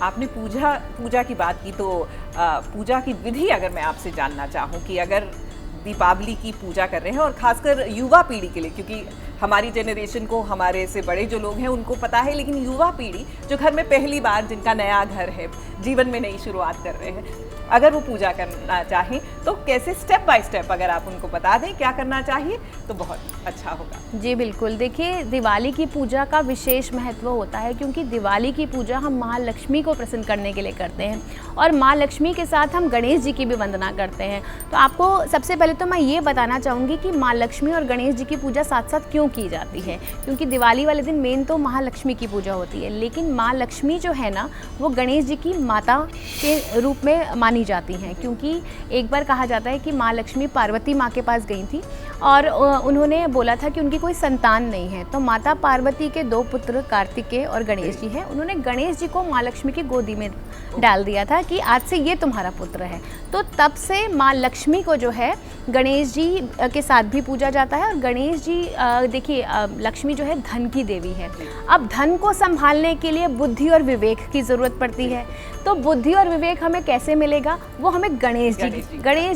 आपने पूजा की बात की, तो पूजा की विधि अगर मैं आपसे जानना चाहूँ कि अगर दीपावली की पूजा कर रहे हैं और खासकर युवा पीढ़ी के लिए, क्योंकि हमारी जनरेशन को, हमारे से बड़े जो लोग हैं उनको पता है, लेकिन युवा पीढ़ी जो घर में पहली बार, जिनका नया घर है, जीवन में नई शुरुआत कर रहे हैं, अगर वो पूजा करना चाहें तो कैसे स्टेप बाय स्टेप अगर आप उनको बता दें क्या करना चाहिए तो बहुत अच्छा होगा। जी बिल्कुल, देखिए दिवाली की पूजा का विशेष महत्व होता है क्योंकि दिवाली की पूजा हम माँ लक्ष्मी को प्रसन्न करने के लिए करते हैं और माँ लक्ष्मी के साथ हम गणेश जी की भी वंदना करते हैं। तो आपको सबसे पहले तो मैं ये बताना चाहूँगी कि माँ लक्ष्मी और गणेश जी की पूजा साथ साथ क्यों की जाती है, क्योंकि दिवाली वाले दिन मेन तो महालक्ष्मी की पूजा होती है, लेकिन माँ लक्ष्मी जो है ना वो गणेश जी की माता के रूप में मानी जाती हैं। क्योंकि एक बार कहा जाता है कि माँ लक्ष्मी पार्वती माँ के पास गई थी और उन्होंने बोला था कि उनकी कोई संतान नहीं है, तो माता पार्वती के 2 पुत्र कार्तिकेय और गणेश जी हैं, उन्होंने गणेश जी को माँ लक्ष्मी की गोदी में डाल दिया था कि आज से ये तुम्हारा पुत्र है। तो तब से माँ लक्ष्मी को जो है गणेश जी के साथ भी पूजा जाता है। और गणेश जी देखिए लक्ष्मी जो है धन की देवी है। अब धन को संभालने के लिए बुद्धि और विवेक की ज़रूरत पड़ती है, तो बुद्धि और विवेक हमें कैसे मिलेगा, वो हमें गणेश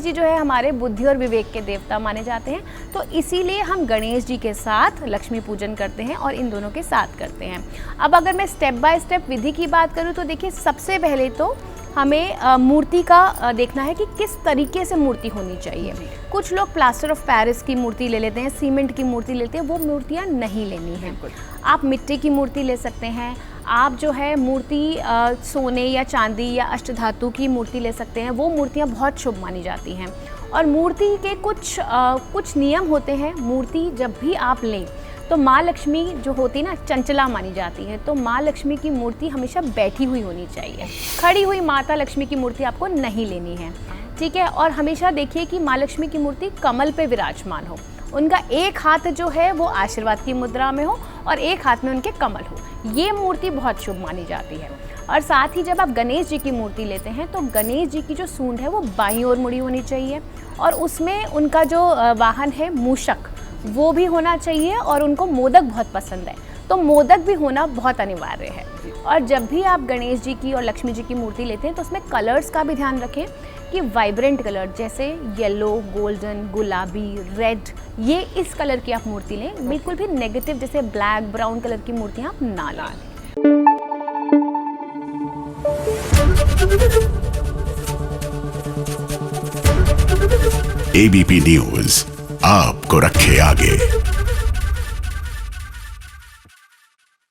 जी जो है हमारे बुद्धि और विवेक के देवता माने जाते हैं। तो इसीलिए हम गणेश जी के साथ लक्ष्मी पूजन करते हैं और इन दोनों के साथ करते हैं। अब अगर मैं स्टेप बाय स्टेप विधि की बात करूँ तो देखिए सबसे पहले तो हमें मूर्ति का देखना है कि किस तरीके से मूर्ति होनी चाहिए। कुछ लोग प्लास्टर ऑफ पेरिस की मूर्ति ले लेते हैं, सीमेंट की मूर्ति लेते हैं, वो मूर्तियाँ नहीं लेनी हैं। आप मिट्टी की मूर्ति ले सकते हैं, आप जो है मूर्ति सोने या चांदी या अष्टधातु की मूर्ति ले सकते हैं, वो मूर्तियाँ बहुत शुभ मानी जाती हैं। और मूर्ति के कुछ नियम होते हैं। मूर्ति जब भी आप लें तो माँ लक्ष्मी जो होती है ना चंचला मानी जाती है, तो माँ लक्ष्मी की मूर्ति हमेशा बैठी हुई होनी चाहिए, खड़ी हुई माता लक्ष्मी की मूर्ति आपको नहीं लेनी है, ठीक है। और हमेशा देखिए कि माँ लक्ष्मी की मूर्ति कमल पे विराजमान हो, उनका एक हाथ जो है वो आशीर्वाद की मुद्रा में हो और एक हाथ में उनके कमल हो, ये मूर्ति बहुत शुभ मानी जाती है। और साथ ही जब आप गणेश जी की मूर्ति लेते हैं तो गणेश जी की जो सूंड है वो बाईं ओर मुड़ी होनी चाहिए और उसमें उनका जो वाहन है मूषक वो भी होना चाहिए और उनको मोदक बहुत पसंद है, तो मोदक भी होना बहुत अनिवार्य है। और जब भी आप गणेश जी की और लक्ष्मी जी की मूर्ति लेते हैं तो उसमें कलर्स का भी ध्यान रखें कि वाइब्रेंट कलर जैसे येलो, गोल्डन, गुलाबी, रेड, ये इस कलर की आप मूर्ति लें। बिल्कुल भी नेगेटिव जैसे ब्लैक, ब्राउन कलर की मूर्तियाँ आप ना लाएं। एबीपी न्यूज़ आपको रखे आगे।